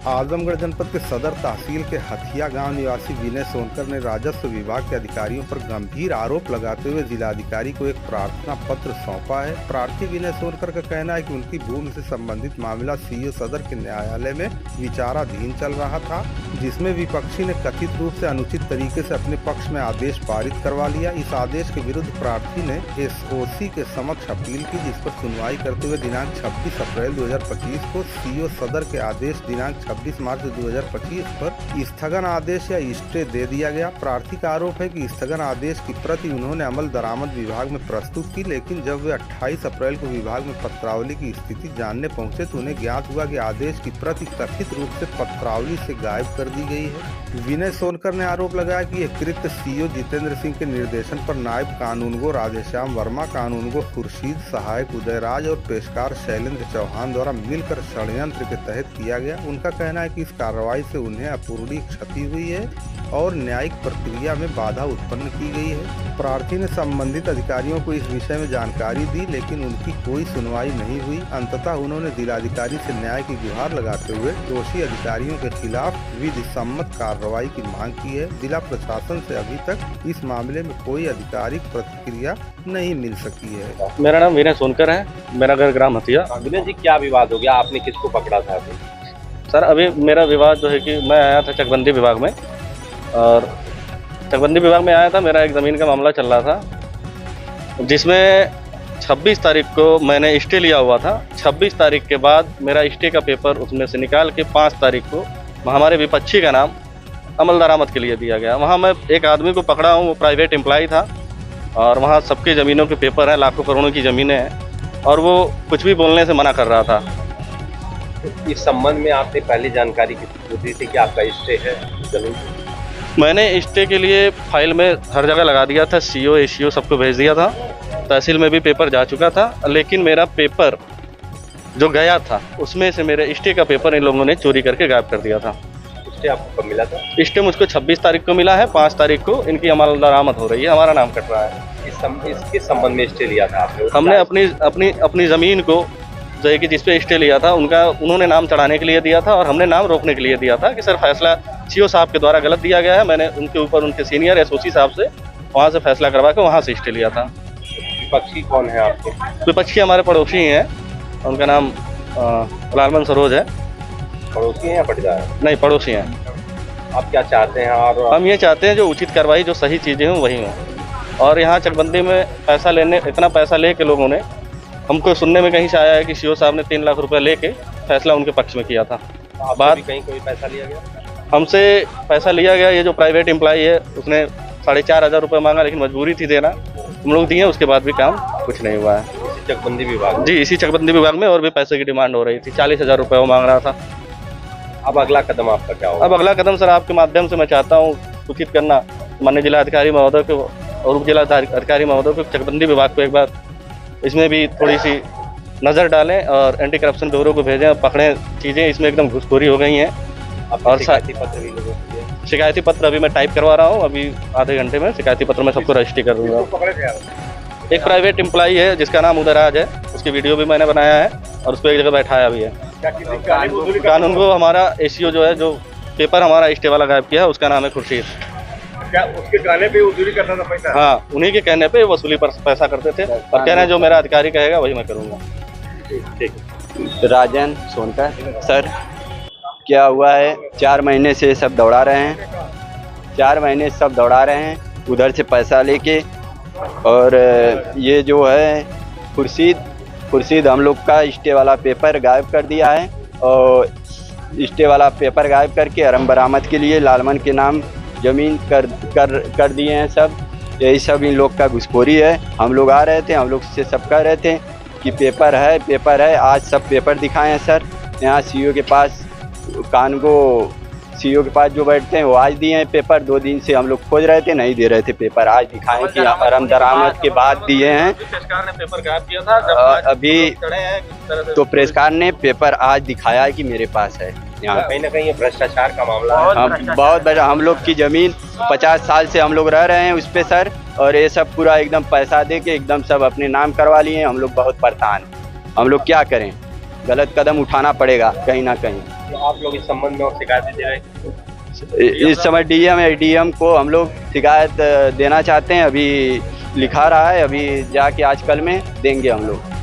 आजमगढ़ जनपद के सदर तहसील के हथिया गांव निवासी विनय सोनकर ने राजस्व विभाग के अधिकारियों पर गंभीर आरोप लगाते हुए जिलाधिकारी को एक प्रार्थना पत्र सौंपा है। प्रार्थी विनय सोनकर का कहना है कि उनकी भूमि से संबंधित मामला सीओ सदर के न्यायालय में विचाराधीन चल रहा था, जिसमें विपक्षी ने कथित रूप से अनुचित तरीके से अपने पक्ष में आदेश पारित करवा लिया। इस आदेश के विरुद्ध प्रार्थी ने एसओसी के समक्ष अपील की, जिस पर सुनवाई करते हुए दिनांक 26 अप्रैल 2025 को सीओ सदर के आदेश दिनांक 26 मार्च 2025 पर स्थगन आदेश या स्टे दे दिया गया। प्रार्थी का आरोप है कि स्थगन आदेश की प्रति उन्होंने अमल दरामद विभाग में प्रस्तुत की, लेकिन जब वे 28 अप्रैल को विभाग में पत्रावली की स्थिति जानने पहुंचे तो उन्हें ज्ञात हुआ कि आदेश की प्रति कथित रूप से पत्रावली से गायब कर दी गई है। विनय सोनकर ने आरोप लगाया कि यह कृत्य सीओ जितेंद्र सिंह के निर्देशन पर नायब कानूनगो राधेश्याम वर्मा, कानूनगो खुर्शीद, सहायक उदयराज और पेशकार शैलेंद्र चौहान द्वारा मिलकर षड्यंत्र के तहत किया गया। उनका कहना है कि इस कार्रवाई से उन्हें अपूरणीय क्षति हुई है और न्यायिक प्रक्रिया में बाधा उत्पन्न की गई है। प्रार्थी ने संबंधित अधिकारियों को इस विषय में जानकारी दी, लेकिन उनकी कोई सुनवाई नहीं हुई। अंततः उन्होंने जिलाधिकारी से न्याय की गुहार लगाते हुए दोषी अधिकारियों के खिलाफ विधि सम्मत कार्रवाई की मांग की है। जिला प्रशासन से अभी तक इस मामले में कोई आधिकारिक प्रतिक्रिया नहीं मिल सकी है। मेरा नाम विनय सोनकर है, मेरा घर ग्राम हथिया। विनय जी, क्या विवाद हो गया? आपने किसको पकड़ा था अभी? सर, अभी मेरा विवाद जो है कि मैं आया था चकबंदी विभाग में, और चकबंदी विभाग में आया था। मेरा एक ज़मीन का मामला चल रहा था, जिसमें 26 तारीख को मैंने स्टे लिया हुआ था। 26 तारीख के बाद मेरा स्टे का पेपर उसमें से निकाल के 5 तारीख को हमारे विपक्षी का नाम अमल दरामद के लिए दिया गया। वहाँ मैं एक आदमी को पकड़ा हूँ, वो प्राइवेट एम्प्लॉय था, और वहाँ सबके ज़मीनों के पेपर हैं, लाखों करोड़ों की ज़मीनें हैं, और वो कुछ भी बोलने से मना कर रहा था। इस संबंध में आपने पहले जानकारी दी थी कि आपका स्टे है जमीन? मैंने स्टे के लिए फाइल में हर जगह लगा दिया था, सीओ एसीओ सबको भेज दिया था, तहसील में भी पेपर जा चुका था, लेकिन मेरा पेपर जो गया था उसमें से मेरे स्टे का पेपर इन लोगों ने चोरी करके गायब कर दिया था। स्टे आपको कब मिला था? स्टे मुझको 26 तारीख को मिला है, 5 तारीख को इनकी अमल दरामद हो रही है, हमारा नाम कट रहा है। इसके संबंध में स्टे लिया था आपने? हमने अपनी ज़मीन को जो है कि जिस पे स्टे लिया था उन्होंने नाम चढ़ाने के लिए दिया था, और हमने नाम रोकने के लिए दिया था कि सर फैसला सीओ साहब के द्वारा गलत दिया गया है। मैंने उनके ऊपर उनके सीनियर एसओसी साहब से वहाँ से फैसला करवा के वहाँ से स्टे लिया था। विपक्षी कौन है आपके? विपक्षी हमारे पड़ोसी ही हैं, उनका नाम लालमन सरोज है। पड़ोसी हैं या पटदार है? नहीं, पड़ोसी हैं। आप क्या चाहते हैं? और हम ये चाहते हैं जो उचित कार्रवाई, जो सही चीज़ें हों वही हों। और यहाँ चकबंदी में पैसा लेने, इतना पैसा ले के लोगों ने, हमको सुनने में कहीं से आया है कि सीओ साहब ने 3 लाख रुपए लेके फैसला उनके पक्ष में किया था। बात कहीं कोई पैसा लिया गया? हमसे पैसा लिया गया। ये जो प्राइवेट एम्प्लॉय है उसने 4,500 रुपये मांगा, लेकिन मजबूरी थी देना, हम लोग दिए, उसके बाद भी काम कुछ नहीं हुआ है। इसी चकबंदी विभाग? जी, इसी चकबंदी विभाग में, और भी पैसे की डिमांड हो रही थी। 40,000 रुपये वो मांग रहा था। अब अगला कदम आपका क्या होगा? अब अगला कदम सर आपके माध्यम से मैं चाहता हूँ सूचित करना माननीय जिलाधिकारी महोदय को और उप जिलाधिकारी महोदय को, चकबंदी विभाग को एक बार इसमें भी थोड़ी सी नज़र डालें और एंटी करप्शन ब्यूरो को भेजें, पकड़ें चीज़ें। इसमें एकदम घुसखोरी हो गई हैं। और शिकायती पत्र अभी मैं टाइप करवा रहा हूँ, अभी आधे घंटे में शिकायती पत्र मैं सबको रजिस्ट्री कर दूँगा। एक प्राइवेट एम्प्लॉई है जिसका नाम उदयराज है, उसकी वीडियो भी मैंने बनाया है और उसको एक जगह बैठाया भी है। कानून को हमारा एसीओ जो है, जो पेपर हमारा स्टे वाला गायब किया है, उसका नाम है खुर्शीद। क्या उसके कहने पे वसूली करता था पैसा? हाँ, उन्हीं के कहने पे वसूली पर पैसा करते थे, और कहना है जो मेरा अधिकारी कहेगा वही मैं करूँगा। ठीक। राजन सोनकर सर, क्या हुआ है, 4 महीने से सब दौड़ा रहे हैं, 4 महीने सब दौड़ा रहे हैं उधर से पैसा लेके। और ये जो है खुर्शीद हम लोग का स्टे वाला पेपर गायब कर दिया है, और स्टे वाला पेपर गायब करके अरम बरामद के लिए लालमन के नाम ज़मीन कर दिए हैं सब। यही सब इन लोग का घुसखोरी है। हम लोग आ रहे थे, हम लोग से सब कह रहे थे कि पेपर है। आज सब पेपर दिखाए हैं सर, यहाँ सीओ के पास, कानगो सीओ के पास जो बैठते हैं वो आज दिए हैं पेपर। 2 दिन से हम लोग खोज रहे थे, नहीं दे रहे थे पेपर, आज दिखाएं कि अरम दरामद के बाद दिए हैं। प्रेसकार ने पेपर गायब किया था अभी तो प्रेसकार ने पेपर आज दिखाया है कि मेरे पास है। यहाँ कहीं ना कहीं ये भ्रष्टाचार का मामला है। हम बहुत बड़ा, हम लोग की ज़मीन 50 साल से हम लोग रह रहे हैं उस पे सर, और ये सब पूरा एकदम पैसा दे के एकदम सब अपने नाम करवा लिए हैं। हम लोग बहुत परेशान, हम लोग क्या करें, गलत कदम उठाना पड़ेगा कहीं ना कहीं। तो आप लोग इस संबंध में और शिकायत दे रहे हैं? इस समय डीएम को हम लोग शिकायत देना चाहते हैं। अभी लिखा रहा है, अभी जाके आजकल में देंगे हम लोग।